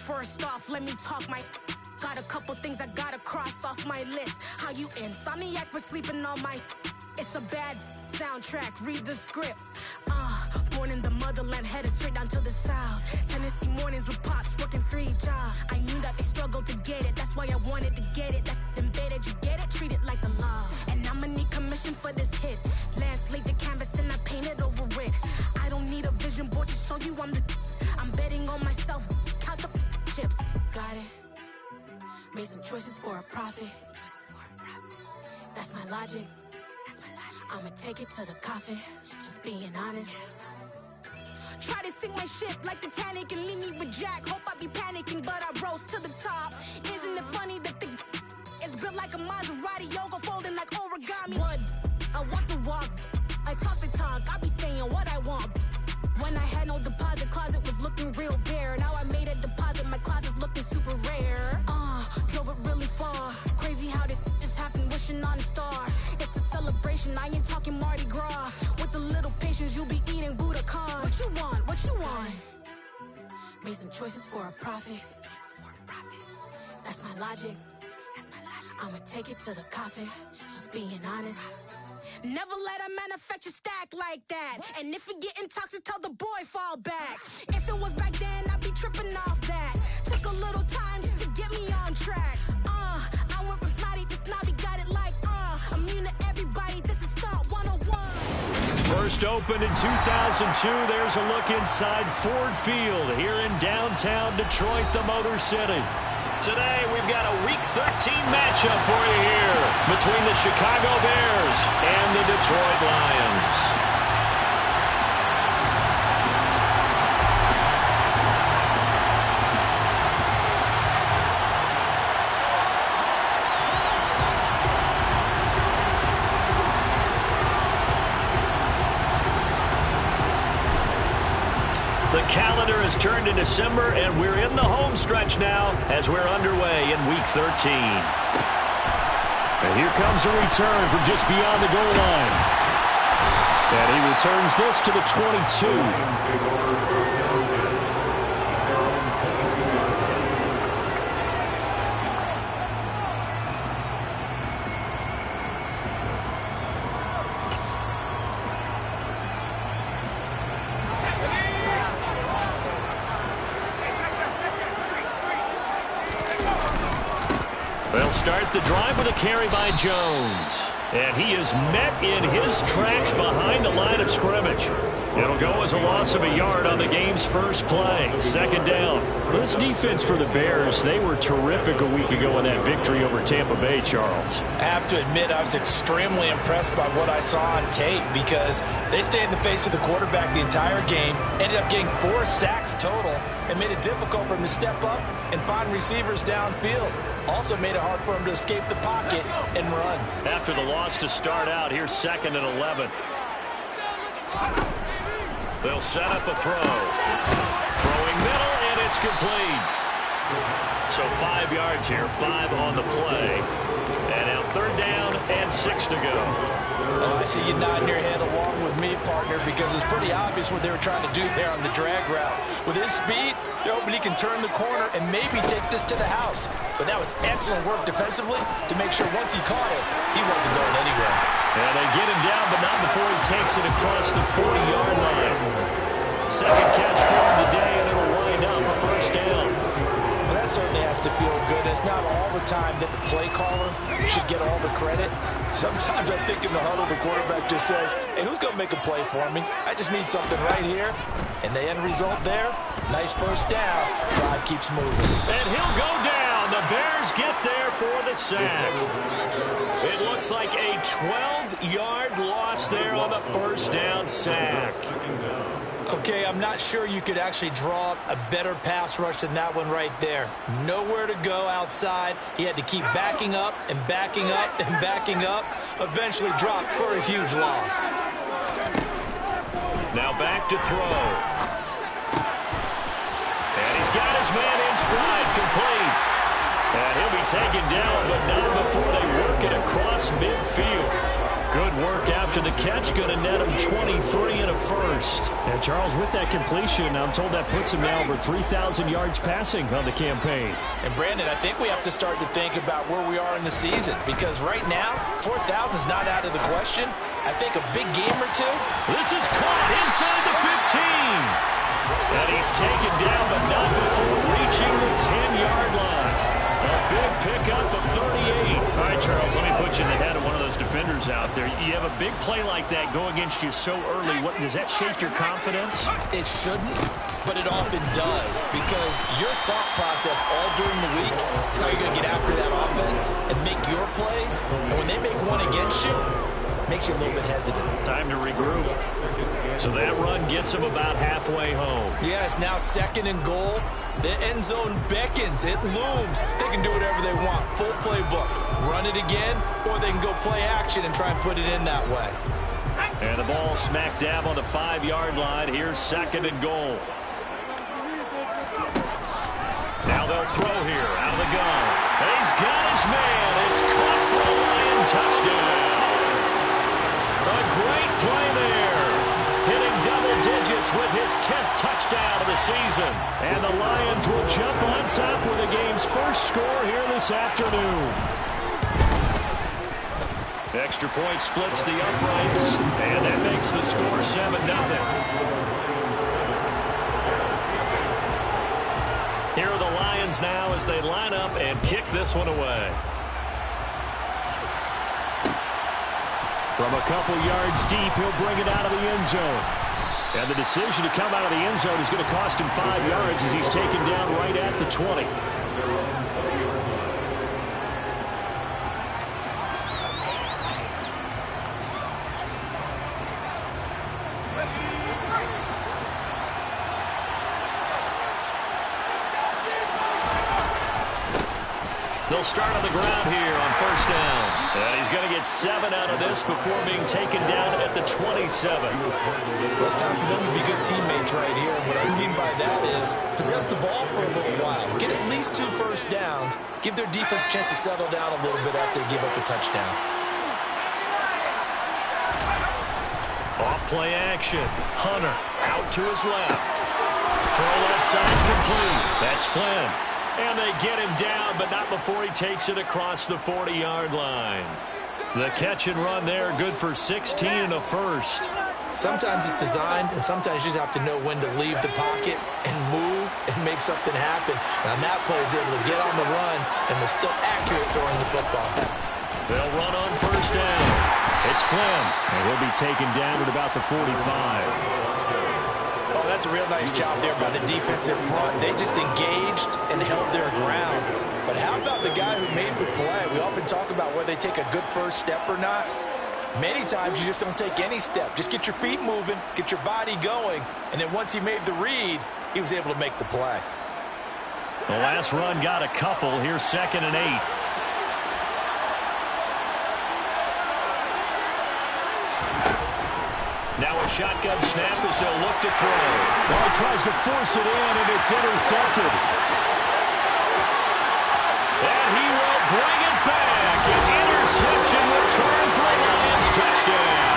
First off, let me talk my. Got a couple things I gotta cross off my list. How you insomniac for sleeping on my. It's a bad soundtrack, read the script. Born in the motherland, headed straight down to the south. Tennessee mornings with pops, working 3 jobs. I knew that they struggled to get it, that's why I wanted to get it. That embedded, you get it, treat it like a law. And I'ma need commission for this hit. Lance laid the canvas and I painted over it. I don't need a vision board to show you I'm betting on myself, count the chips. Got it. Made some choices for a profit. That's my logic. I'ma take it to the coffin, just being honest. Try to sink my ship like Titanic and leave me with Jack. Hope I be panicking, but I rose to the top. Isn't it funny that the is built like a Maserati, yoga folding like origami? What? I walk the walk, I talk the talk, I be saying what I want. When I had no deposit, closet was looking real bare. Now I made a deposit, my closet's looking super rare. Drove it really far. Crazy how did just happen, wishing on a star. It's a celebration, I ain't talking Mardi Gras. With a little patience, you'll be eating Budokan. What you want? What you want? Made some choices for a profit. That's my logic. I'ma take it to the coffin, just being honest. Never let a manufacture stack like that. And if it getting toxic, tell the boy fall back. If it was back then, I'd be tripping off that. Took a little time just to get me on track. I went from snotty to snobby, got it like immune to everybody, this is Stunt 101. First opened in 2002, there's a look inside Ford Field here in downtown Detroit, the Motor City. Today, we've got a Week 13 matchup for you here between the Chicago Bears and the Detroit Lions. The calendar has turned to December, and we're in the home stretch now as we're underway in Week 13. And here comes a return from just beyond the goal line. And he returns this to the 22. They'll start the drive with a carry by Jones. And he is met in his tracks behind the line of scrimmage. It'll go as a loss of a yard on the game's first play. Second down. This defense for the Bears, they were terrific a week ago in that victory over Tampa Bay, Charles. I have to admit, I was extremely impressed by what I saw on tape because they stayed in the face of the quarterback the entire game, ended up getting 4 sacks total, and made it difficult for him to step up and find receivers downfield. Also made it hard for him to escape the pocket and run. After the loss to start out, here's 2nd and 11. They'll set up a throw. Throwing middle, and it's complete. So 5 yards here, 5 on the play. And now 3rd down and 6 to go. Oh, I see you nodding your head along with me, partner, because it's pretty obvious what they were trying to do there on the drag route. With his speed, they're hoping he can turn the corner and maybe take this to the house. But that was excellent work defensively to make sure once he caught it, he wasn't going anywhere. And they get him down, but not before he takes it across the 40-yard line. Second catch for him today, and it'll wind up a 1st down. Well, that certainly has to feel good. It's not all the time that the play caller should get all the credit. Sometimes I think in the huddle, the quarterback just says, hey, who's going to make a play for me? I just need something right here. And the end result there, nice 1st down. Drive keeps moving. And he'll go down. The Bears get there for the sack. It looks like a 12-yard loss there on the 1st down sack. Okay, I'm not sure you could actually draw up a better pass rush than that one right there. Nowhere to go outside. He had to keep backing up and backing up and backing up. Eventually dropped for a huge loss. Now back to throw. And he's got his man in stride, complete. And he'll be taken down, but not before they work it across midfield. Good work after the catch. Going to net him 23 and a first. And Charles, with that completion, I'm told that puts him now over 3,000 yards passing on the campaign. And Brandon, I think we have to start to think about where we are in the season, because right now, 4,000 is not out of the question. I think a big game or two. This is caught inside the 15. And he's taken down, but not before reaching the 10-yard line. A big pickup of 38. All right, Charles, let me put you in the head of one of those defenders out there. You have a big play like that go against you so early. Does that shake your confidence? It shouldn't, but it often does, because your thought process all during the week is how you're going to get after that offense and make your plays. And when they make one against you, it makes you a little bit hesitant. Time to regroup. So that run gets him about halfway home. Yeah, it's now 2nd and goal. The end zone beckons. It looms. They can do whatever they want. Full playbook. Run it again, or they can go play action and try and put it in that way. And the ball smack dab on the 5-yard line. Here's 2nd and goal. Now they'll throw here out of the gun. He's got his man. It's caught for a Lion touchdown. A great play there. Hitting double digits with his 10th touchdown of the season. And the Lions will jump on top with the game's first score here this afternoon. Extra point splits the uprights, and that makes the score 7-0. Here are the Lions now as they line up and kick this one away. From a couple yards deep, he'll bring it out of the end zone. And the decision to come out of the end zone is going to cost him 5 yards as he's taken down right at the 20. They'll start on the ground here on first down. And he's going to get 7 out of this before being taken down at the 27. Well, it's time for them to be good teammates right here. And what I mean by that is possess the ball for a little while. Get at least 2 first downs. Give their defense a chance to settle down a little bit after they give up a touchdown. Off play action. Hunter out to his left. Throw left side complete. That's Flynn. And they get him down, but not before he takes it across the 40-yard line. The catch and run there, good for 16 and a first. Sometimes it's designed, and sometimes you just have to know when to leave the pocket and move and make something happen. And on that play, he's able to get on the run and was still accurate throwing the football. They'll run on first down. It's Flynn, and he'll be taken down at about the 45. Oh, that's a real nice job there by the defensive front. They just engaged and held their ground. But how about the guy who made the play? We often talk about whether they take a good first step or not. Many times you just don't take any step. Just get your feet moving, get your body going, and then once he made the read, he was able to make the play. The last run got a couple. Here's 2nd and 8. Now a shotgun snap as they'll look to throw. Well, he tries to force it in, and it's intercepted. And he will bring it back. An interception return for a Lions touchdown.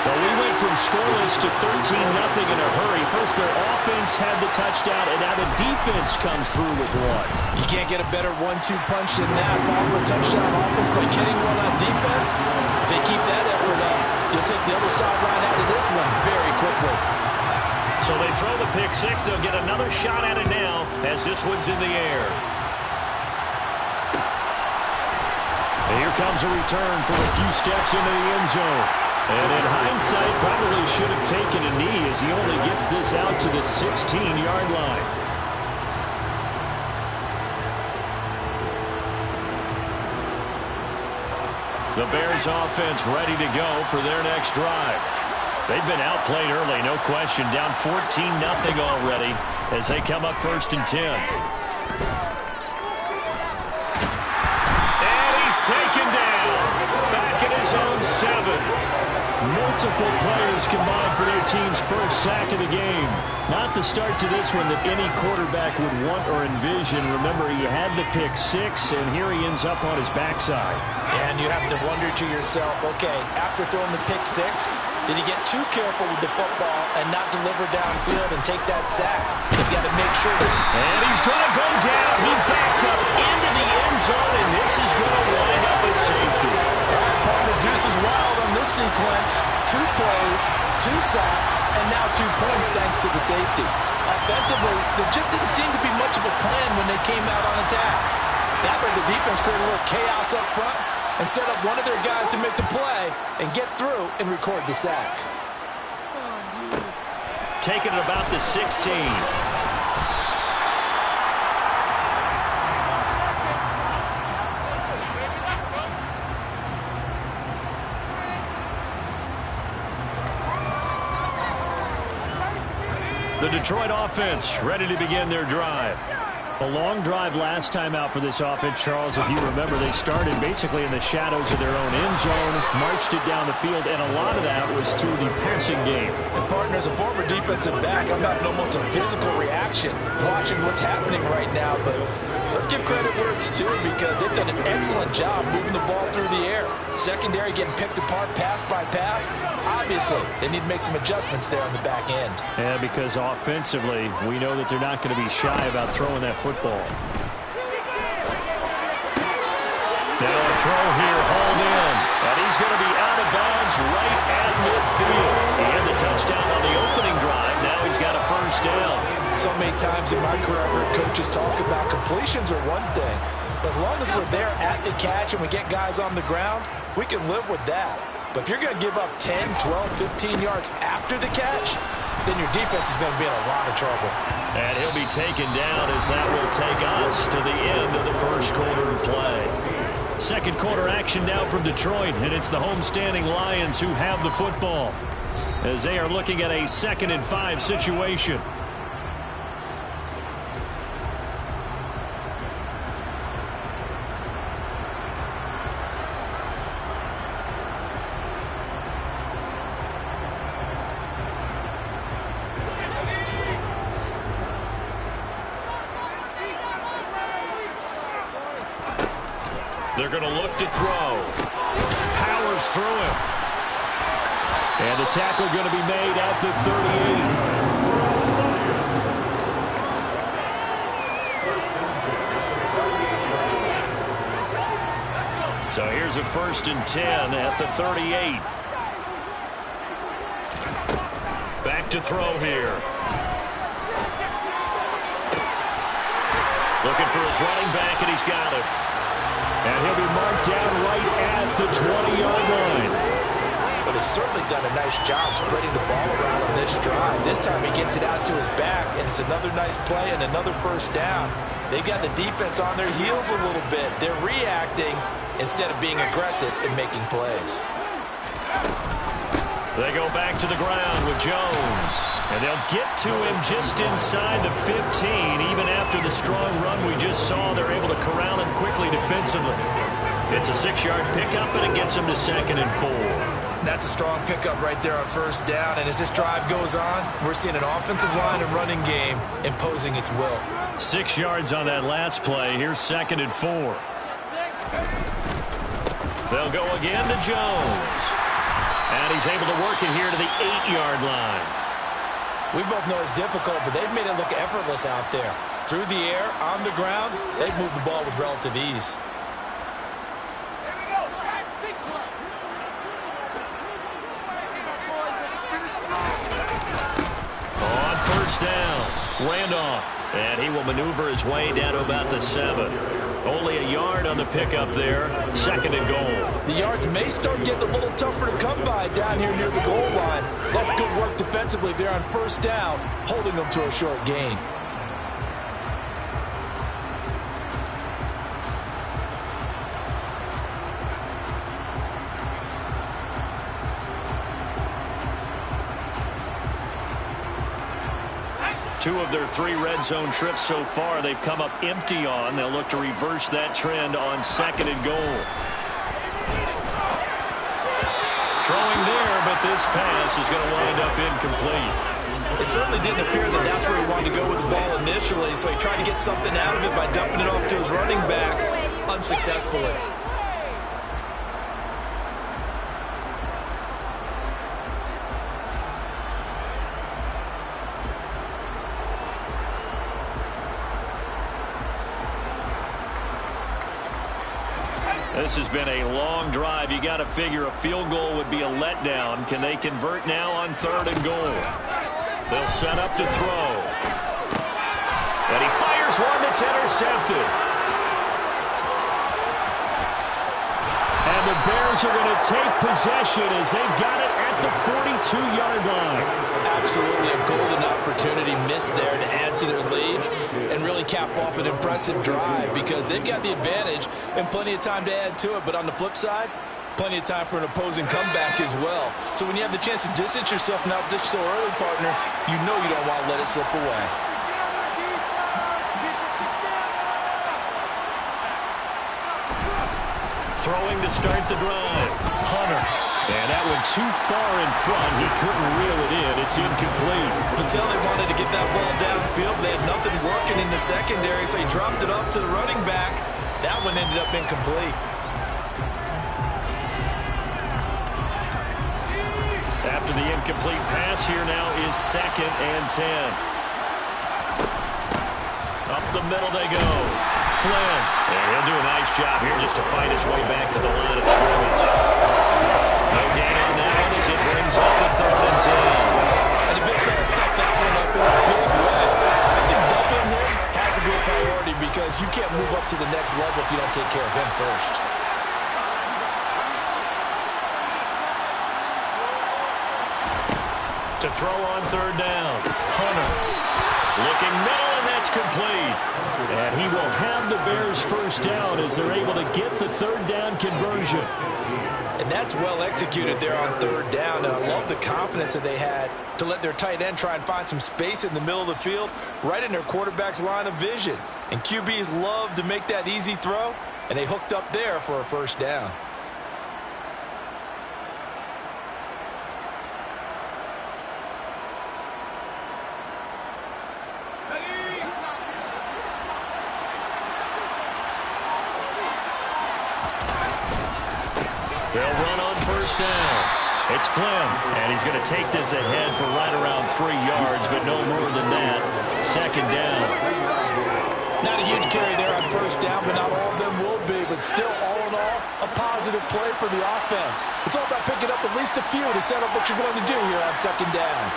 Well, we went from scoreless to 13-0 in a hurry. First, their offense had the touchdown, and now the defense comes through with one. You can't get a better 1-2 punch than that. Follow a touchdown offense by getting one on defense. If they keep that effort up, you'll take the other sideline out of this one very quickly. So they throw the pick six. They'll get another shot at it now as this one's in the air. And here comes a return for a few steps into the end zone. And in hindsight, probably should have taken a knee as he only gets this out to the 16-yard line. The Bears offense ready to go for their next drive. They've been outplayed early, no question. Down 14-0 already as they come up 1st and 10. And he's taken down. Back at his own 7. Multiple players combined for their team's first sack of the game. Not the start to this one that any quarterback would want or envision. Remember, he had the pick six, and here he ends up on his backside. And you have to wonder to yourself, okay, after throwing the pick six, did he get too careful with the football and not deliver downfield and take that sack? They've got to make sure that... And he's going to go down. He backed up into the end zone, and this is going to wind up a safety. The deuce is wild on this sequence. 2 plays, 2 sacks, and now 2 points thanks to the safety. Offensively, there just didn't seem to be much of a plan when they came out on attack. That way the defense created a little chaos up front and set up one of their guys to make a play and get through and record the sack. Taking it about the 16. The Detroit offense ready to begin their drive. A long drive last time out for this offense, Charles. If you remember, they started basically in the shadows of their own end zone, marched it down the field, and a lot of that was through the passing game. And partner, as a former defensive back, I'm having almost a physical reaction watching what's happening right now. But let's give credit where it's due, because they've done an excellent job moving the ball through the air. Secondary getting picked apart pass by pass. Obviously, they need to make some adjustments there on the back end. Yeah, because offensively, we know that they're not going to be shy about throwing that football. Now a throw here, hauled in, and he's going to be out of bounds right at midfield. He had the touchdown on the opening drive. Now he's got a first down. So many times in my career, I've heard coaches talk about completions are one thing. As long as we're there at the catch and we get guys on the ground, we can live with that. But if you're going to give up 10, 12, 15 yards after the catch, then your defense is going to be in a lot of trouble. And he'll be taken down as that will take us to the end of the first quarter of play. Second quarter action now from Detroit, and it's the homestanding Lions who have the football as they are looking at a 2nd and 5 situation. They're going to look to throw. Powers through him. And the tackle going to be made at the 38. So here's a 1st and 10 at the 38. Back to throw here. Looking for his running back, and he's got it. And he'll be marked down right at the 20-yard line. But he's certainly done a nice job spreading the ball around on this drive. This time he gets it out to his back, and it's another nice play and another first down. They've got the defense on their heels a little bit. They're reacting instead of being aggressive and making plays. They go back to the ground with Jones. And they'll get to him just inside the 15. Even after the strong run we just saw, they're able to corral him quickly defensively. It's a 6-yard pickup, and it gets him to 2nd and 4. That's a strong pickup right there on first down. And as this drive goes on, we're seeing an offensive line and running game imposing its will. 6 yards on that last play. Here's 2nd and 4. They'll go again to Jones. And he's able to work it here to the 8-yard line. We both know it's difficult, but they've made it look effortless out there. Through the air, on the ground, they've moved the ball with relative ease. On first down, Randolph. And he will maneuver his way down to about the 7. Only a yard on the pickup there. 2nd and goal. The yards may start getting a little tougher to come by down here near the goal line. That's good work defensively there on first down, holding them to a short gain. Two of their 3 red zone trips so far, they've come up empty on. They'll look to reverse that trend on 2nd and goal. Throwing there, but this pass is going to wind up incomplete. It certainly didn't appear that that's where he wanted to go with the ball initially, so he tried to get something out of it by dumping it off to his running back unsuccessfully. This has been a long drive. You got to figure a field goal would be a letdown. Can they convert now on 3rd and goal? They'll set up to throw. And he fires one that's intercepted. And the Bears are going to take possession as they've got it at the 42-yard line. Absolutely a golden opportunity missed there to add to their lead and really cap off an impressive drive because they've got the advantage and plenty of time to add to it. But on the flip side, plenty of time for an opposing comeback as well. So when you have the chance to distance yourself from the opposition so early, partner, you know you don't want to let it slip away. Throwing to start the drive. Hunter. And that one too far in front. He couldn't reel it in. It's incomplete. Patel, they wanted to get that ball downfield. They had nothing working in the secondary, so he dropped it off to the running back. That one ended up incomplete. After the incomplete pass, here now is 2nd and 10. Up the middle they go. Flynn. And he'll do a nice job here just to fight his way back to the line of scrimmage. No gain on that one as it brings up the 3rd and 10. And the big fella stepped that one up in a big way. I think doubling him has to be a priority because you can't move up to the next level if you don't take care of him first. To throw on 3rd down. Hunter. Looking middle, and that's complete. And he will have the Bears first down as they're able to get the 3rd down conversion. And that's well executed there on 3rd down. And I love the confidence that they had to let their tight end try and find some space in the middle of the field, right in their quarterback's line of vision. And QBs love to make that easy throw, and they hooked up there for a first down. They'll run on 1st down. It's Flynn, and he's going to take this ahead for right around 3 yards, but no more than that. 2nd down. Not a huge carry there on 1st down, but not all of them will be. But still, all in all, a positive play for the offense. It's all about picking up at least a few to set up what you're going to do here on 2nd down.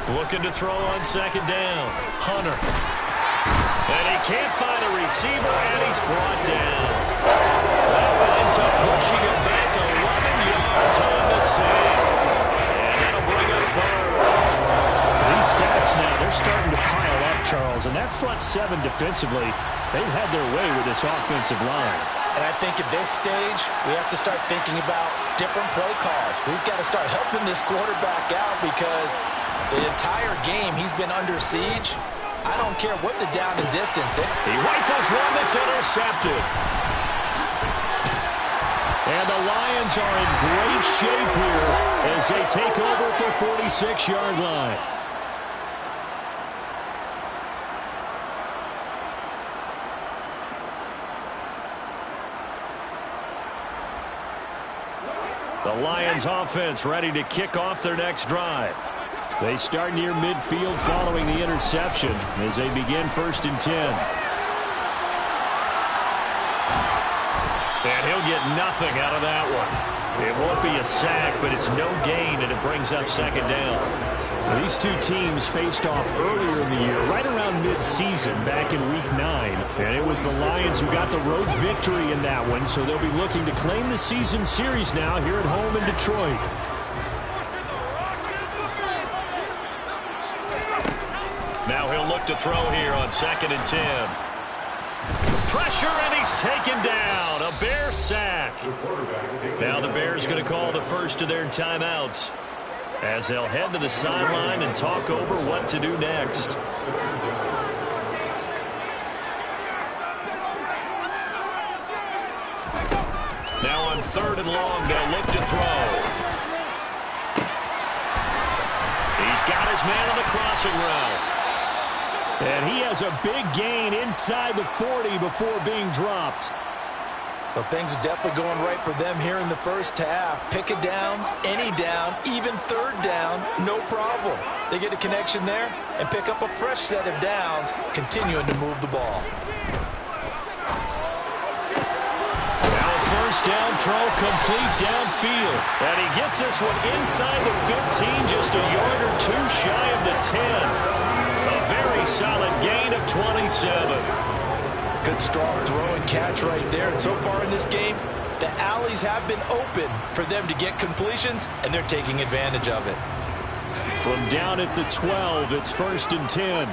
Looking to throw on 2nd down. Hunter. And he can't find a receiver, and he's brought down. That winds up pushing him back 11 yards on the sack. And that'll bring up 3rd. These sacks now, they're starting to pile up, Charles. And that front 7 defensively, they've had their way with this offensive line. And I think at this stage, we have to start thinking about different play calls. We've got to start helping this quarterback out because the entire game he's been under siege. I don't care what the down and distance. He rifles one that's intercepted. And the Lions are in great shape here as they take over at their 46-yard line. The Lions offense ready to kick off their next drive. They start near midfield following the interception as they begin 1st and 10. And he'll get nothing out of that one. It won't be a sack, but it's no gain, and it brings up 2nd down. Now, these two teams faced off earlier in the year, right around mid-season, back in Week 9. And it was the Lions who got the road victory in that one, so they'll be looking to claim the season series now here at home in Detroit. Now he'll look to throw here on 2nd and 10. Pressure, and he's taken down. A Bear sack. Now the Bears going to call the first of their timeouts. as they'll head to the sideline and talk over what to do next. Now on 3rd and long, they'll look to throw. He's got his man on the crossing route. And he has a big gain inside the 40 before being dropped. Well, things are definitely going right for them here in the first half. Pick a down, any down, even 3rd down, no problem. They get a connection there and pick up a fresh set of downs, continuing to move the ball. Now a first down throw complete downfield. And he gets this one inside the 15, just a yard or two shy of the 10. A very solid gain of 27. Good strong throw and catch right there. And so far in this game, the alleys have been open for them to get completions, and they're taking advantage of it. From down at the 12, it's 1st and 10.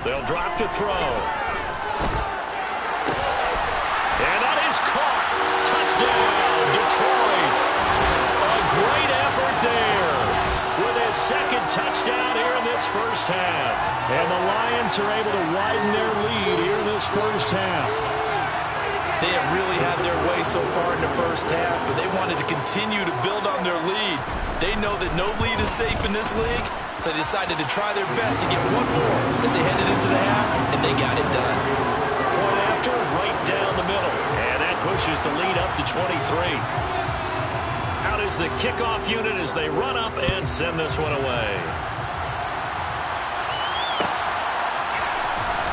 They'll drop to throw. And that is caught. Touchdown, Detroit. A great effort there with his 2nd touchdown here in this first half. And the Lions are able to widen their lead here in this first half. They have really had their way so far in the first half, but they wanted to continue to build on their lead. They know that no lead is safe in this league, so they decided to try their best to get one more as they headed into the half, and they got it done. Point after, right down the middle. And that pushes the lead up to 23. Out is the kickoff unit as they run up and send this one away.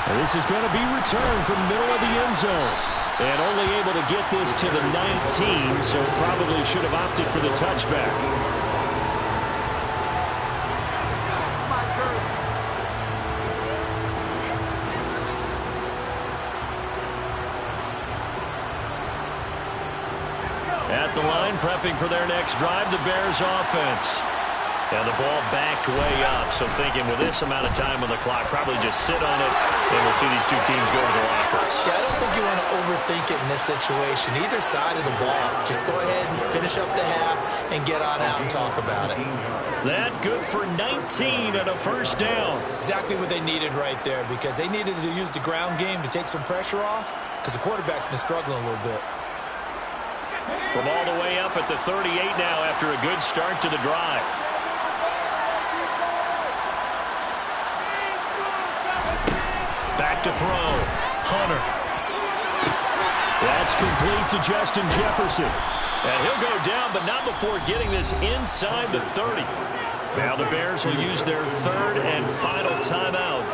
And this is going to be returned from the middle of the end zone. And only able to get this to the 19, so probably should have opted for the touchback. At the line, prepping for their next drive, the Bears offense. And the ball backed way up, so thinking with this amount of time on the clock, probably just sit on it, and we'll see these two teams go to the lockers. Yeah, I don't think you want to overthink it in this situation. Either side of the ball. Just go ahead and finish up the half and get on out and talk about it. That good for 19 and a first down. Exactly what they needed right there, because they needed to use the ground game to take some pressure off, because the quarterback's been struggling a little bit. From all the way up at the 38 now after a good start to the drive. Back to throw. Hunter. That's complete to Justin Jefferson. And he'll go down, but not before getting this inside the 30. Now the Bears will use their 3rd and final timeout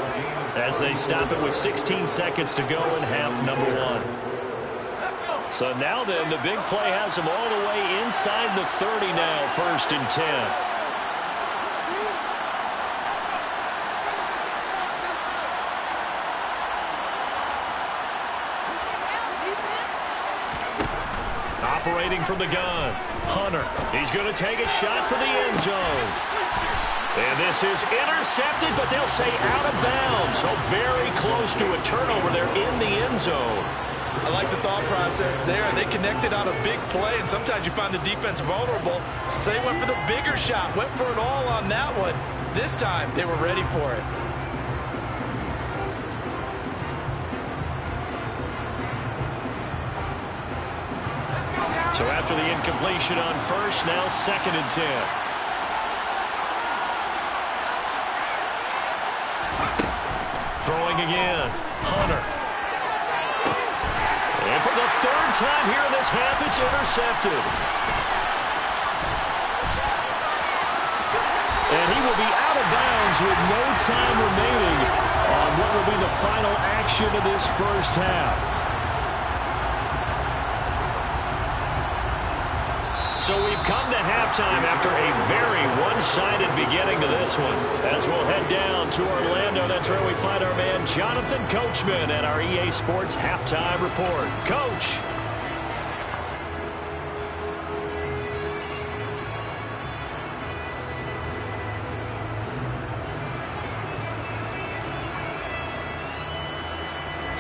as they stop it with 16 seconds to go in half number 1. So now then, the big play has them all the way inside the 30 now, 1st and 10. Operating from the gun, Hunter. He's going to take a shot for the end zone. And this is intercepted, but they'll say out of bounds. So very close to a turnover there in the end zone. I like the thought process there. They connected on a big play, and sometimes you find the defense vulnerable. So they went for the bigger shot, went for it all on that one. This time, they were ready for it. So after the incompletion on first, now 2nd and 10. Throwing again, Hunter. And for the 3rd time here in this half, it's intercepted. And he will be out of bounds with no time remaining on what will be the final action of this first half. So we've come to halftime after a very one-sided beginning to this one. As we'll head down to Orlando, that's where we find our man Jonathan Coachman at our EA Sports Halftime Report. Coach.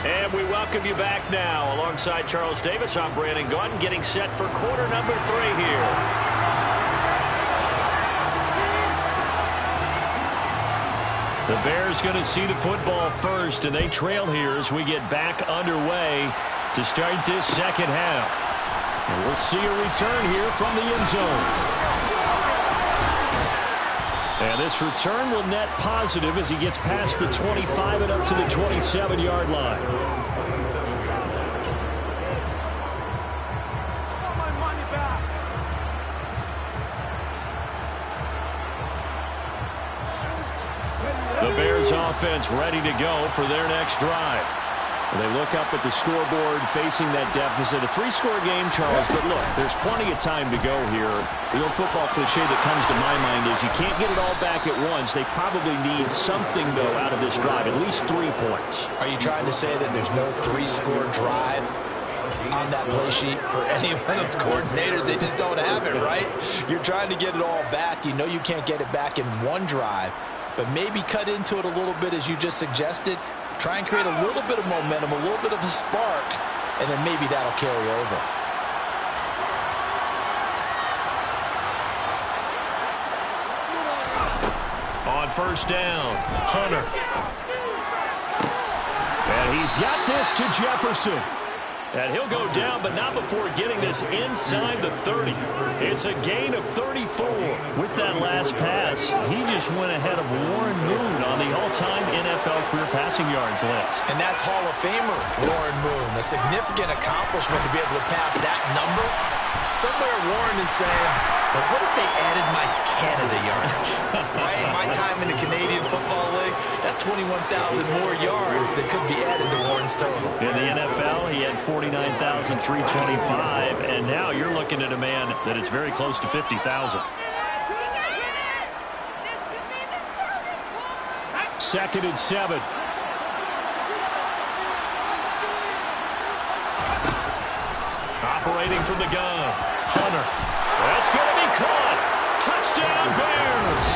And And we welcome you back now. Alongside Charles Davis, I'm Brandon Gaudin, getting set for quarter number 3 here. The Bears going to see the football first, and they trail here as we get back underway to start this second half. And we'll see a return here from the end zone. And this return will net positive as he gets past the 25 and up to the 27-yard line. The Bears offense ready to go for their next drive. They look up at the scoreboard facing that deficit. A 3-score game, Charles, but look, there's plenty of time to go here. The old football cliche that comes to my mind is you can't get it all back at once. They probably need something, though, out of this drive, at least 3 points. Are you trying to say that there's no 3-score drive on that play sheet for any of those coordinators? They just don't have it, right? You're trying to get it all back. You know you can't get it back in one drive, but maybe cut into it a little bit as you just suggested. Try and create a little bit of momentum, a little bit of a spark, and then maybe that'll carry over. On first down, Hunter. And he's got this to Jefferson. And he'll go down, but not before getting this inside the 30. It's a gain of 34. With that last pass, he just went ahead of Warren Moon on the all-time NFL career passing yards list. And that's Hall of Famer Warren Moon. A significant accomplishment to be able to pass that number. Somewhere Warren is saying, but what if they added my Canada yardage? Right? My time in the Canadian Football League, that's 21,000 more yards that could be added to Warren's total. In the NFL, he had 49,325, and now you're looking at a man that is very close to 50,000. Second and 7. Operating from the gun, Hunter. That's going to be caught. Touchdown, Bears.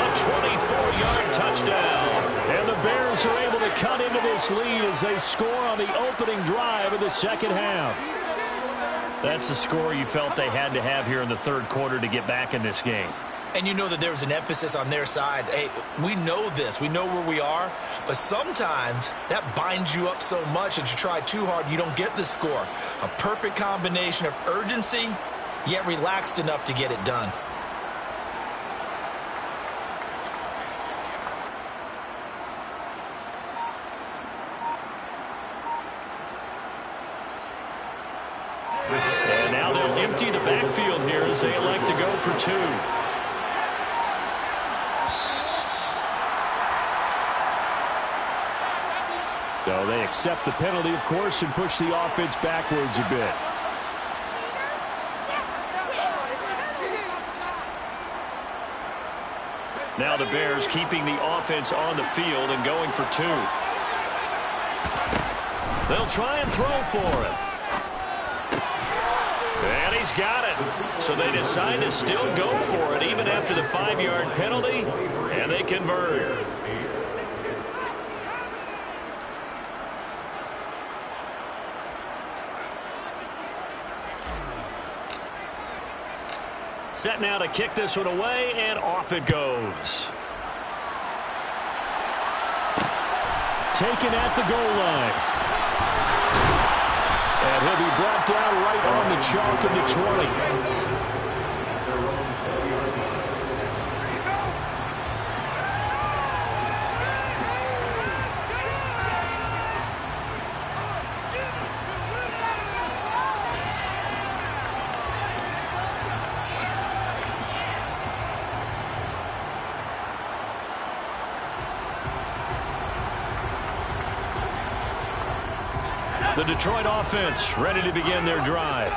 A 24-yard touchdown. And the Bears are able to cut into this lead as they score on the opening drive of the second half. That's a score you felt they had to have here in the third quarter to get back in this game. And you know that there was an emphasis on their side. Hey, we know this. We know where we are. But sometimes that binds you up so much that you try too hard, you don't get the score. A perfect combination of urgency, yet relaxed enough to get it done. And now they'll empty the backfield here as they elect to go for 2. So they accept the penalty, of course, and push the offense backwards a bit. Now the Bears keeping the offense on the field and going for 2. They'll try and throw for it. And he's got it. So they decide to still go for it even after the 5-yard penalty, and they convert. Set now to kick this one away, and off it goes. Taken at the goal line. And he'll be brought down right on the chalk of the 20. The Detroit offense ready to begin their drive.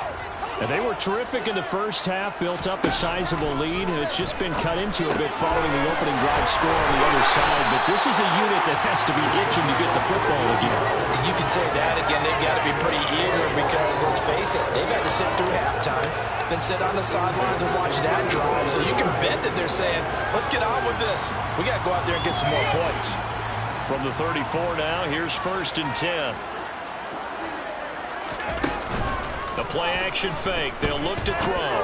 And they were terrific in the first half, built up a sizable lead, and it's just been cut into a bit following the opening drive score on the other side. But this is a unit that has to be itching to get the football again. You can say that again. They've got to be pretty eager because, let's face it, they've had to sit through halftime, then sit on the sidelines and watch that drive. So you can bet that they're saying, let's get on with this. We got to go out there and get some more points. From the 34 now, here's 1st and 10. The play-action fake. They'll look to throw.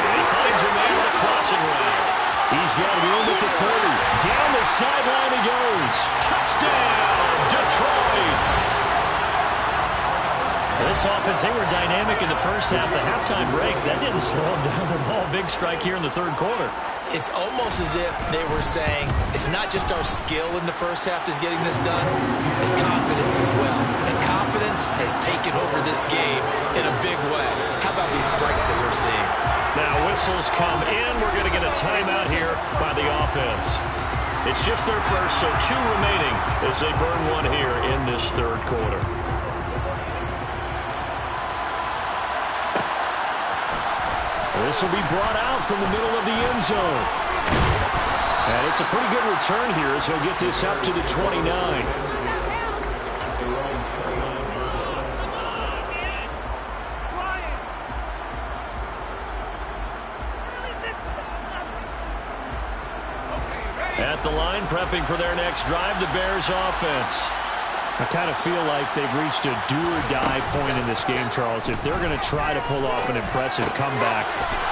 And he finds a man on a crossing route. He's got room at the 30. Down the sideline he goes. Touchdown, Detroit! This offense, they were dynamic in the first half. The halftime break, that didn't slow them down at all. Big strike here in the 3rd quarter. It's almost as if they were saying, it's not just our skill in the first half that's getting this done, it's confidence as well. And confidence has taken over this game in a big way. How about these strikes that we're seeing? Now whistles come in. We're going to get a timeout here by the offense. It's just their first, so 2 remaining as they burn one here in this 3rd quarter. This will be brought out from the middle of the end zone. And it's a pretty good return here as he'll get this up to the 29. At the line, prepping for their next drive, the Bears offense. I kind of feel like they've reached a do-or-die point in this game, Charles. If they're going to try to pull off an impressive comeback,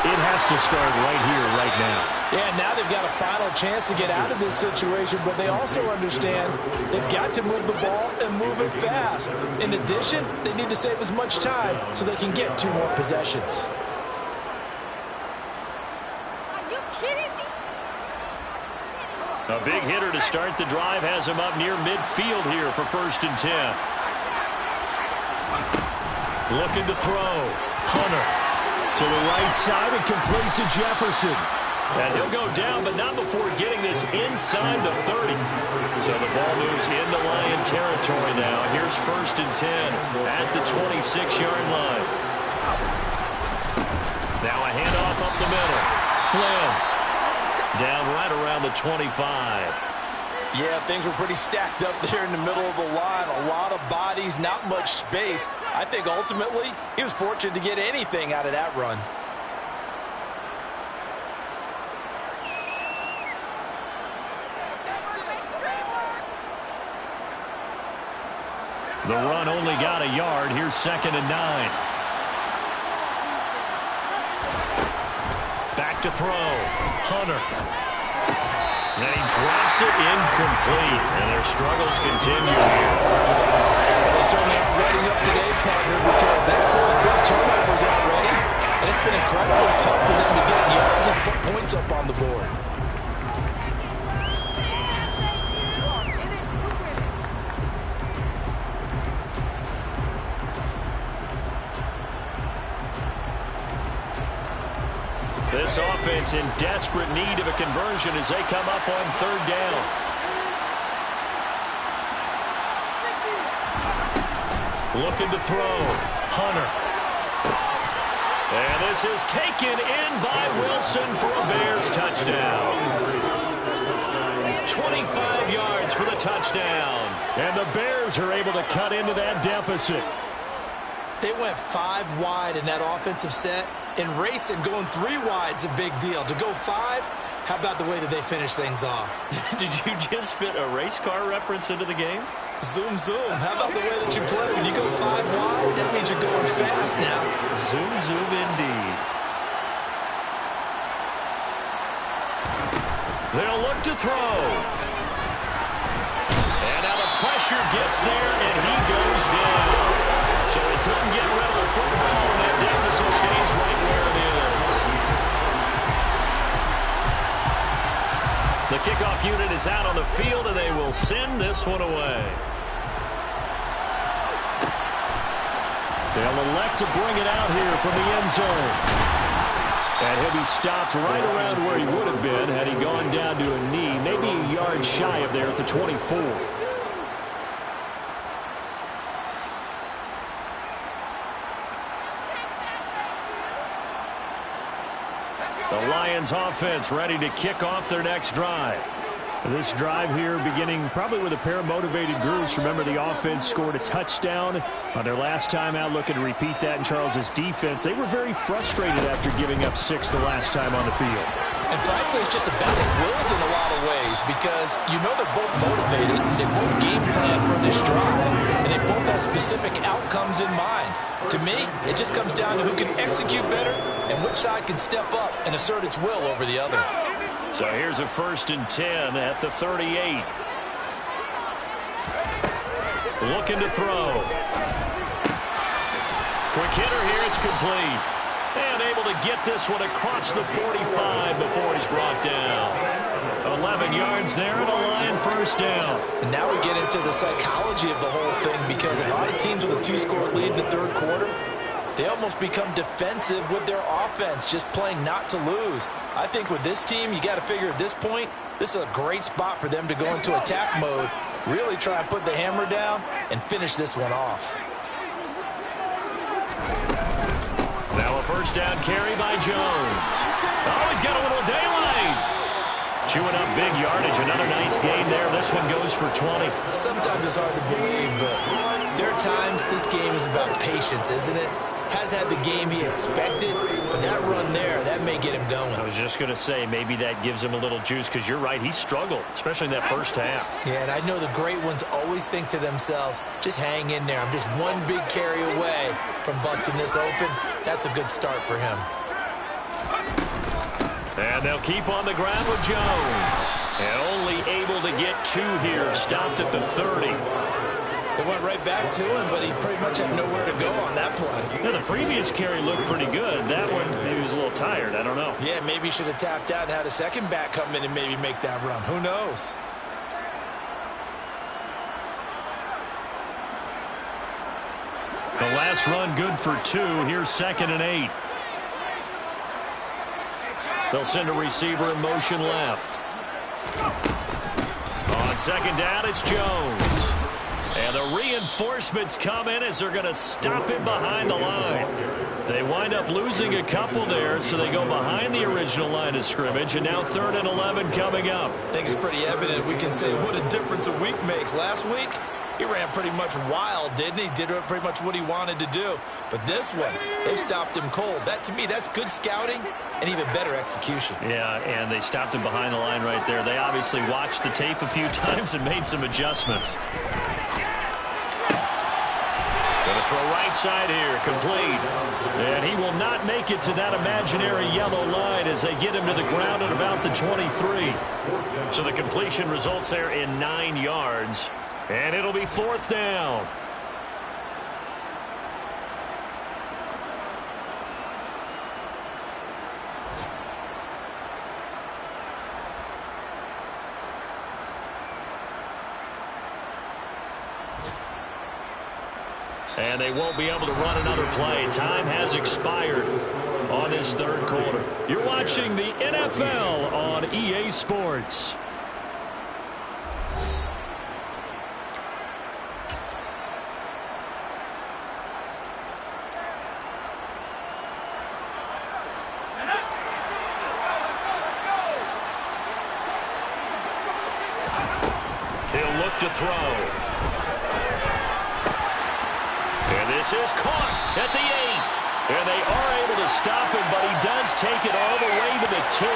it has to start right here, right now. Yeah, now they've got a final chance to get out of this situation, but they also understand they've got to move the ball and move it fast. In addition, they need to save as much time so they can get 2 more possessions. A big hitter to start the drive has him up near midfield here for 1st and 10. Looking to throw. Hunter to the right side and complete to Jefferson. And he'll go down, but not before getting this inside the 30. So the ball moves into Lion territory now. Here's 1st and 10 at the 26-yard line. Now a handoff up the middle. Flynn. Down right around the 25. Yeah, things were pretty stacked up there in the middle of the line. A lot of bodies, not much space. I think ultimately he was fortunate to get anything out of that run. The run only got a yard. Here's 2nd and 9. Back to throw. Hunter. And he drops it incomplete. And their struggles continue here. They certainly aren't ready up today, partner, because that first big turnovers already. And it's been incredibly tough for them to get yards and put points up on the board. This offense in desperate need of a conversion as they come up on 3rd down. Looking to throw. Hunter. And this is taken in by Wilson for a Bears touchdown. 25 yards for the touchdown. And the Bears are able to cut into that deficit. They went 5 wide in that offensive set. And racing, going 3 wide's a big deal. To go 5, how about the way that they finish things off? Did you just fit a race car reference into the game? Zoom, zoom. How about the way that you play? When you go 5 wide, that means you're going fast now. Zoom, zoom indeed. They'll look to throw. And now the pressure gets there, and he goes down. So he couldn't get rid of the football, and that deficit stays right where it is. The kickoff unit is out on the field, and they will send this one away. They'll elect to bring it out here from the end zone. And he'll be stopped right around where he would have been had he gone down to a knee, maybe a yard shy of there at the 24. The Lions offense ready to kick off their next drive. This drive here beginning probably with a pair of motivated groups. Remember, the offense scored a touchdown on their last time out, looking to repeat that in Charles's defense. They were very frustrated after giving up 6 the last time on the field. And frankly, it's just a battle of wills in a lot of ways because you know they're both motivated, they both game plan for this drive, and they both have specific outcomes in mind. To me, it just comes down to who can execute better and which side can step up and assert its will over the other. So here's a 1st and 10 at the 38. Looking to throw. Quick hitter here, it's complete. And able to get this one across the 45 before he's brought down. 11 yards there and a Lion 1st down. And now we get into the psychology of the whole thing because a lot of teams with a 2-score lead in the 3rd quarter, they almost become defensive with their offense, just playing not to lose. I think with this team, you got to figure at this point, this is a great spot for them to go into attack mode, really try and put the hammer down and finish this one off. Now a 1st down carry by Jones. Oh, he's got a little daylight. Chewing up big yardage. Another nice gain there. This one goes for 20. Sometimes it's hard to believe, but there are times this game is about patience, isn't it? Has had the game he expected, but that run there, that may get him going. I was just going to say, maybe that gives him a little juice because you're right, he struggled, especially in that 1st half. Yeah, and I know the great ones always think to themselves, just hang in there. I'm just one big carry away from busting this open. That's a good start for him. And they'll keep on the ground with Jones. And only able to get 2 here, stopped at the 30. They went right back to him, but he pretty much had nowhere to go on that play. Yeah, the previous carry looked pretty good. That one, maybe he was a little tired. I don't know. Yeah, maybe he should have tapped out and had a second back come in and maybe make that run. Who knows? The last run good for 2. Here's 2nd and 8. They'll send a receiver in motion left. On 2nd down, it's Jones. And the reinforcements come in as they're going to stop him behind the line. They wind up losing a couple there, so they go behind the original line of scrimmage, and now 3rd and 11 coming up. I think it's pretty evident we can say what a difference a week makes. Last week, he ran pretty much wild, didn't he? Did pretty much what he wanted to do. But this one, they stopped him cold. That, to me, that's good scouting and even better execution. Yeah, and they stopped him behind the line right there. They obviously watched the tape a few times and made some adjustments. Going to throw right side here, complete. And he will not make it to that imaginary yellow line as they get him to the ground at about the 23. So the completion results there in 9 yards. And it'll be 4th down. And they won't be able to run another play. Time has expired on this 3rd quarter. You're watching the NFL on EA Sports. He'll look to throw. And this is caught at the 8. And they are able to stop him, but he does take it all the way to the 2.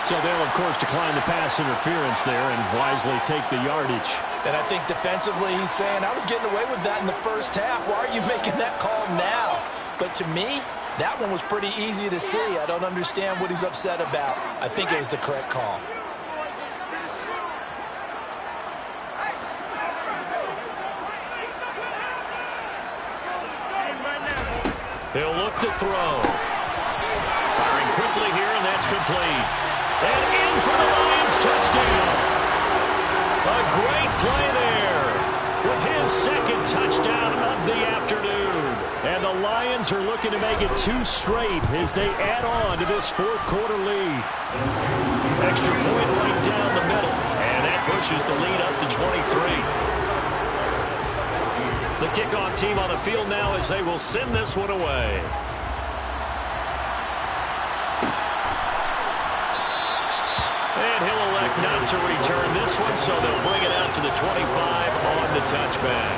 So they'll, of course, decline the pass interference there and wisely take the yardage. And I think defensively he's saying, I was getting away with that in the 1st half. Why are you making that call now? But to me, that one was pretty easy to see. I don't understand what he's upset about. I think it was the correct call. He'll look to throw. Firing quickly here, and that's complete. And in for the Lions touchdown. A great play there with his 2nd touchdown of the afternoon. And the Lions are looking to make it 2 straight as they add on to this 4th quarter lead. Extra point right down the middle. And that pushes the lead up to 23. The kickoff team on the field now as they will send this one away. And he'll elect not to return this one, so they'll bring it out to the 25 on the touchback.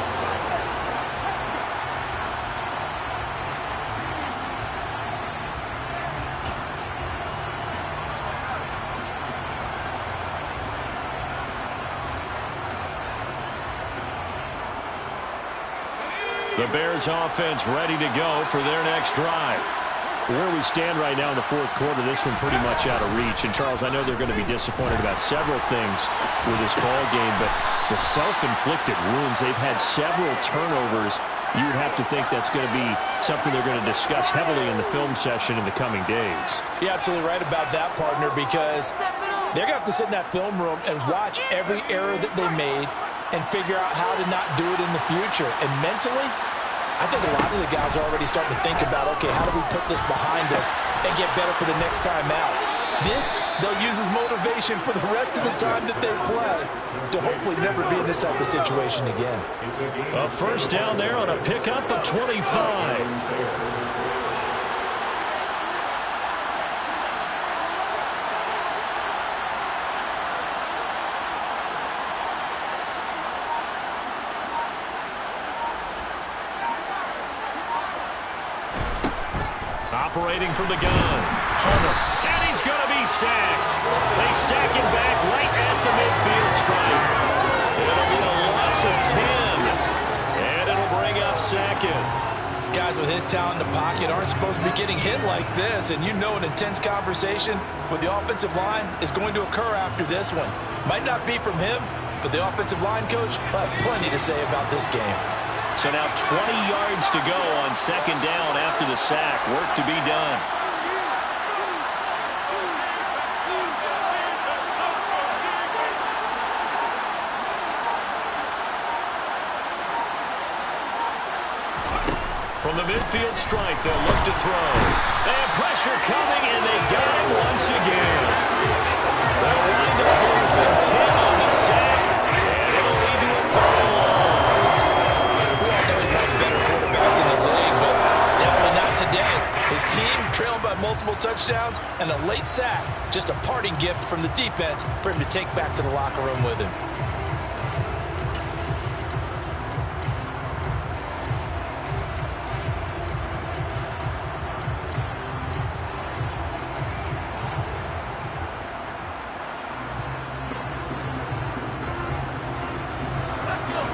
The Bears offense ready to go for their next drive. Where we stand right now in the fourth quarter, this one pretty much out of reach. And, Charles, I know they're going to be disappointed about several things with this ball game, but the self-inflicted wounds, they've had several turnovers. You would have to think that's going to be something they're going to discuss heavily in the film session in the coming days. You're absolutely right about that, partner, because they're going to have to sit in that film room and watch every error that they made and figure out how to not do it in the future. And mentally, I think a lot of the guys are already starting to think about, okay, how do we put this behind us and get better for the next time out? This, they'll use as motivation for the rest of the time that they play to hopefully never be in this type of situation again. A first down there on a pickup of 25. Operating from the gun, Hunter, and he's going to be sacked. They sack him back right at the midfield stripe. It'll be a loss of 10, and it'll bring up second. Guys with his talent in the pocket aren't supposed to be getting hit like this, and you know an intense conversation with the offensive line is going to occur after this one. Might not be from him, but the offensive line coach will have plenty to say about this game. So now 20 yards to go on second down after the sack. Work to be done. From the midfield stripe, they'll look to throw. And pressure coming, and they got him once again. They'll wind up losing 10 on the sack, and it'll lead to a third and long. Today, his team trailed by multiple touchdowns and a late sack, just a parting gift from the defense for him to take back to the locker room with him.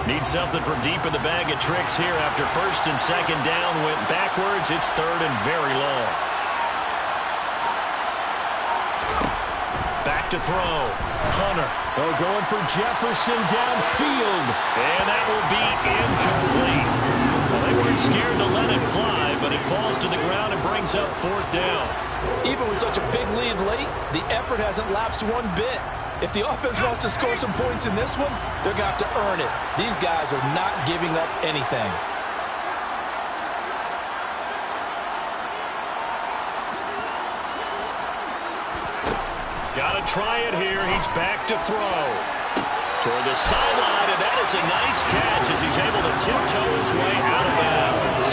Need something from deep in the bag of tricks here after first and second down went backwards. It's third and very long. Back to throw. Hunter. Oh, going for Jefferson downfield. And that will be incomplete. Well, they weren't scared to let it fly, but it falls to the ground and brings up fourth down. Even with such a big lead late, the effort hasn't lapsed one bit. If the offense wants to score some points in this one, they're going to have to earn it. These guys are not giving up anything. Got to try it here. He's back to throw. Toward the sideline, and that is a nice catch as he's able to tiptoe his way out of bounds.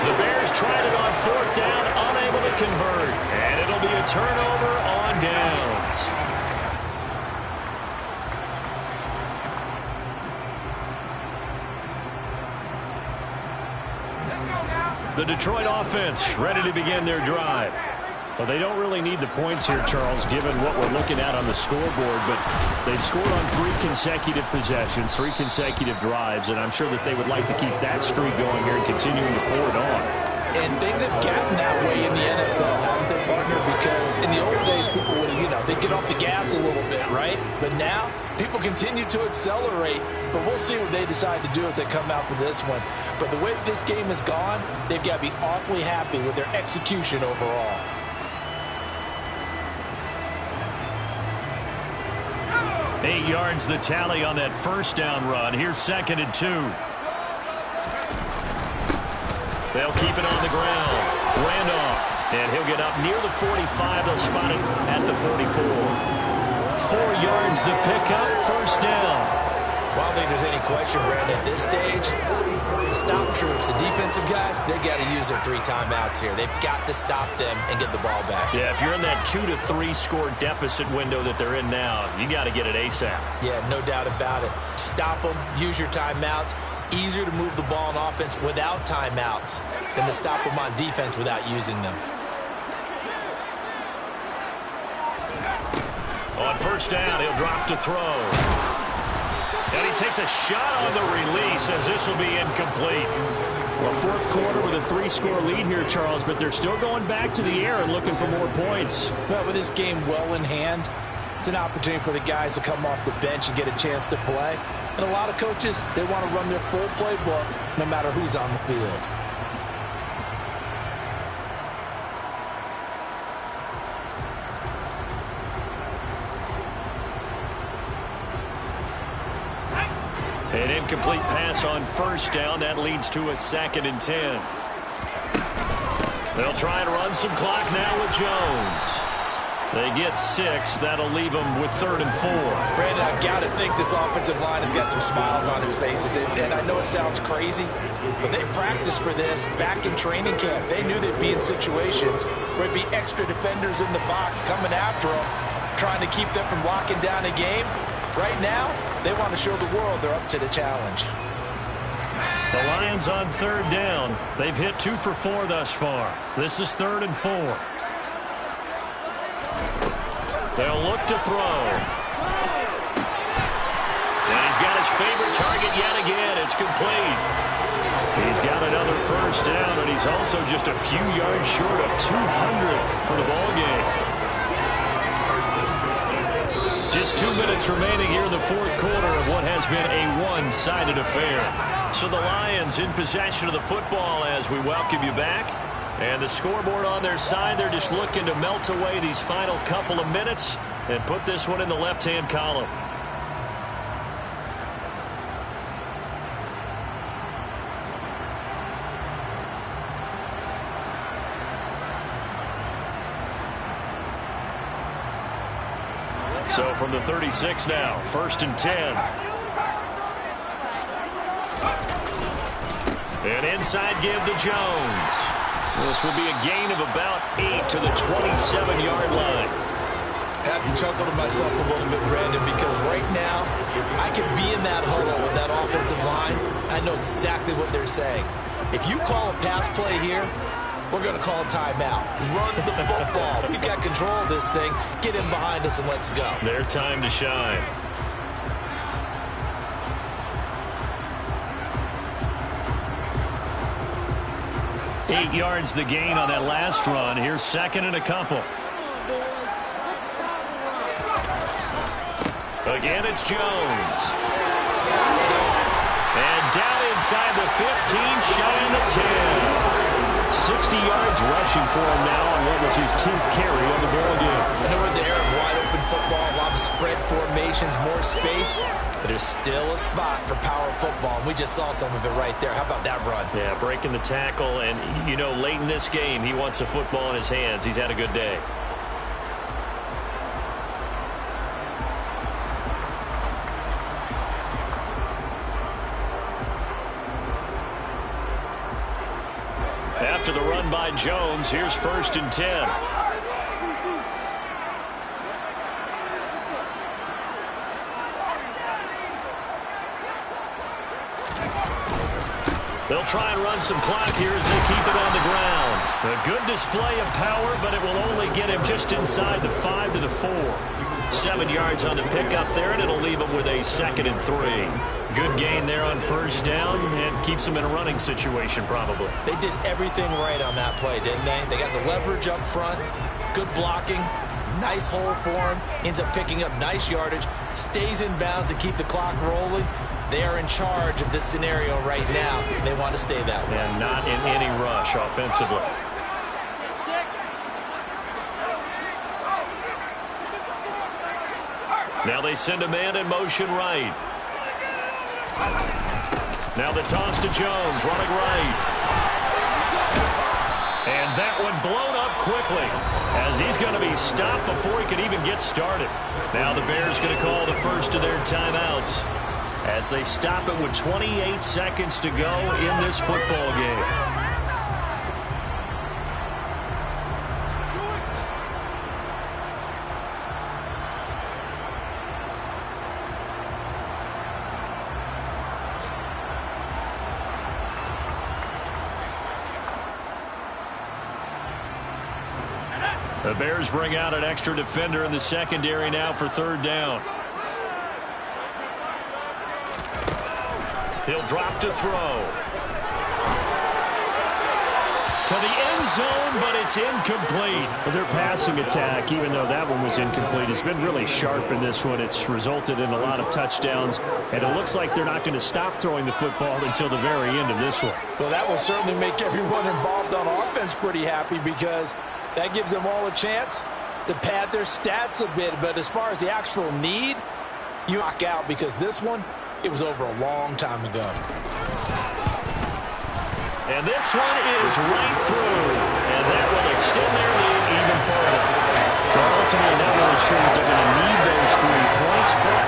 The Bears tried it on fourth down, unable to convert. And it'll be a turnover on downs. The Detroit offense ready to begin their drive. Well, they don't really need the points here, Charles, given what we're looking at on the scoreboard, but they've scored on 3 consecutive possessions, 3 consecutive drives, and I'm sure that they would like to keep that streak going here and continuing to pour it on. And things have gotten that way in the NFL, haven't they, partner? Because in the old days, people would, they'd get off the gas a little bit, right? But now, people continue to accelerate, but we'll see what they decide to do as they come out for this one. But the way that this game has gone, they've got to be awfully happy with their execution overall. Eight yards the tally on that first down run. Here's second and 2. They'll keep it on the ground. Randolph. And he'll get up near the 45. They'll spot it at the 44. 4 yards the pickup. First down. Well, I don't think there's any question, Brandon, at this stage, the stop troops, the defensive guys, they got to use their 3 timeouts here. They've got to stop them and get the ball back. Yeah, if you're in that 2 to 3 score deficit window that they're in now, you got to get it ASAP. Yeah, no doubt about it. Stop them, use your timeouts. Easier to move the ball on offense without timeouts than to stop them on defense without using them. On first down, he'll drop to throw. And he takes a shot on the release as this will be incomplete. Well, fourth quarter with a 3-score lead here, Charles, but they're still going back to the air and looking for more points. Well, with this game well in hand, it's an opportunity for the guys to come off the bench and get a chance to play. And a lot of coaches, they want to run their full playbook no matter who's on the field. An incomplete pass on first down. That leads to a 2nd and 10. They'll try and run some clock now with Jones. They get 6. That'll leave them with 3rd and 4. Brandon, I've got to think this offensive line has got some smiles on its faces. And I know it sounds crazy, but they practiced for this back in training camp. They knew they'd be in situations where there'd be extra defenders in the box coming after them, trying to keep them from locking down a game. Right now, they want to show the world they're up to the challenge. The Lions on 3rd down. They've hit 2 for 4 thus far. This is 3rd and 4. They'll look to throw. And he's got his favorite target yet again. It's complete. He's got another first down, and he's also just a few yards short of 200 for the ball game. Just 2 minutes remaining here in the fourth quarter of what has been a one-sided affair. So the Lions in possession of the football as we welcome you back. And the scoreboard on their side, they're just looking to melt away these final couple of minutes and put this one in the left-hand column. So from the 36 now, 1st and 10. And inside give to Jones. This will be a gain of about 8 to the 27-yard line. I have to chuckle to myself a little bit, Brandon, because right now I could be in that huddle with that offensive line. I know exactly what they're saying. If you call a pass play here, we're going to call a timeout. Run the football. We've got control of this thing. Get in behind us and let's go. Their time to shine. Eight yards the gain on that last run. Here's 2nd and a couple. Again, it's Jones. And down inside the 15, shy on the 10. 60 yards rushing for him now on what was his 10th carry of the ball game. I know we're there, wide open football, a lot of spread formations, more space, but there's still a spot for power football, and we just saw some of it right there. How about that run? Yeah, breaking the tackle, and, you know, late in this game, he wants the football in his hands. He's had a good day. After the run by Jones, here's 1st and 10. They'll try and run some clock here as they keep it on the ground. A good display of power, but it will only get him just inside the 5 to the 4. 7 yards on the pickup there, and it'll leave him with a 2nd and 3. Good gain there on first down, and keeps him in a running situation probably. They did everything right on that play, didn't they? They got the leverage up front, good blocking, nice hole for him, ends up picking up nice yardage, stays in bounds to keep the clock rolling. They are in charge of this scenario right now. They want to stay that way. And not in any rush offensively. Now they send a man in motion right. Now the toss to Jones, running right. And that one blown up quickly as he's going to be stopped before he can even get started. Now the Bears going to call the first of their timeouts as they stop it with 28 seconds to go in this football game. The Bears bring out an extra defender in the secondary now for 3rd down. He'll drop to throw. to the end zone, but it's incomplete. Their passing attack, even though that one was incomplete, has been really sharp in this one. It's resulted in a lot of touchdowns, and it looks like they're not going to stop throwing the football until the very end of this one. Well, that will certainly make everyone involved on offense pretty happy, because that gives them all a chance to pad their stats a bit. But as far as the actual need, you knock out, because this one, it was over a long time ago. And this one is right through, and that will extend their lead even further. Well, ultimately, not really sure that they're going to need those 3 points, but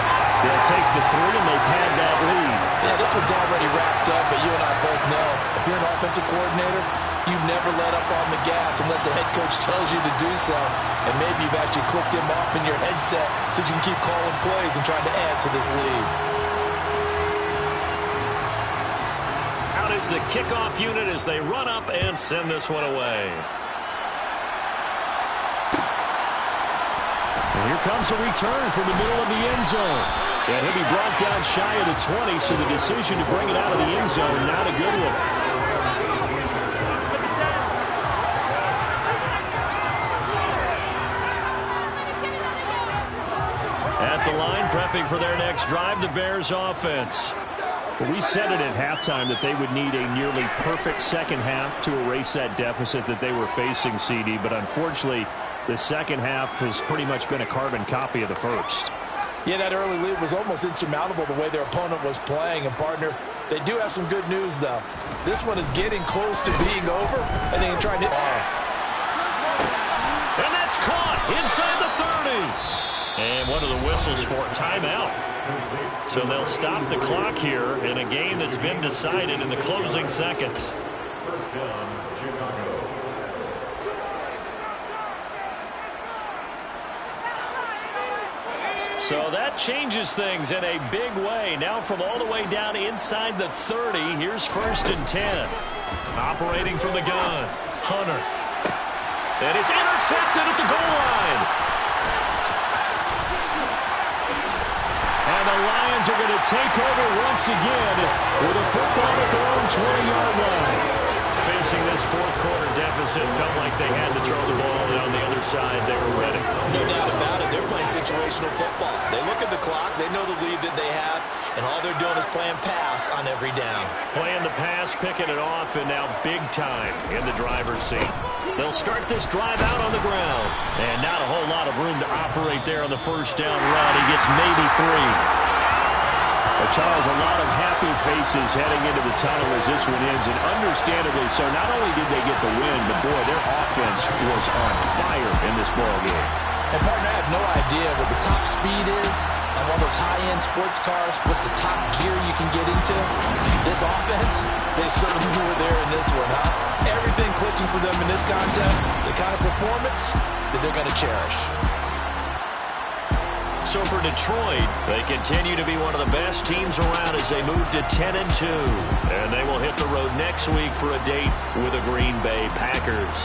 they'll take the 3 and they pad that lead. Yeah, this one's already wrapped up, but you and I both know if you're an offensive coordinator, you never let up on the gas unless the head coach tells you to do so. And maybe you've actually clicked him off in your headset so you can keep calling plays and trying to add to this lead. Out is the kickoff unit as they run up and send this one away. And here comes a return from the middle of the end zone. And he'll be brought down shy of the 20, so the decision to bring it out of the end zone, not a good one. At the line, prepping for their next drive, the Bears offense. We said it at halftime that they would need a nearly perfect second half to erase that deficit that they were facing, CD, but unfortunately, the second half has pretty much been a carbon copy of the first. Yeah, that early lead was almost insurmountable the way their opponent was playing. And, partner, they do have some good news, though. This one is getting close to being over, and they can try to hit. And that's caught inside the 30. And one of the whistles for timeout. So they'll stop the clock here in a game that's been decided in the closing seconds. So that changes things in a big way. Now from all the way down inside the 30, here's 1st and 10. Operating from the gun, Hunter. And it's intercepted at the goal line. And the Lions are going to take over once again with a football at their own 20-yard line. Facing this fourth quarter deficit, felt like they had to throw the ball, and on the other side, they were ready. No doubt about it. They're playing situational football. They look at the clock, they know the lead that they have, and all they're doing is playing pass on every down. Playing the pass, picking it off, and now big time in the driver's seat. They'll start this drive out on the ground. And not a whole lot of room to operate there on the first down run. He gets maybe 3. Charles, a lot of happy faces heading into the tunnel as this one ends, and understandably so. Not only did they get the win, but boy, their offense was on fire in this ball game. And partner, I have no idea what the top speed is on one of those high-end sports cars. What's the top gear you can get into? This offense, they certainly were there in this one, huh? Everything clicking for them in this contest, the kind of performance that they're going to cherish. So for Detroit, they continue to be one of the best teams around as they move to 10-2. And they will hit the road next week for a date with the Green Bay Packers.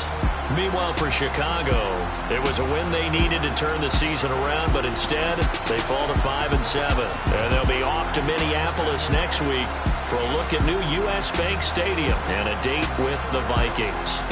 Meanwhile, for Chicago, it was a win they needed to turn the season around, but instead, they fall to 5-7. And they'll be off to Minneapolis next week for a look at new U.S. Bank Stadium and a date with the Vikings.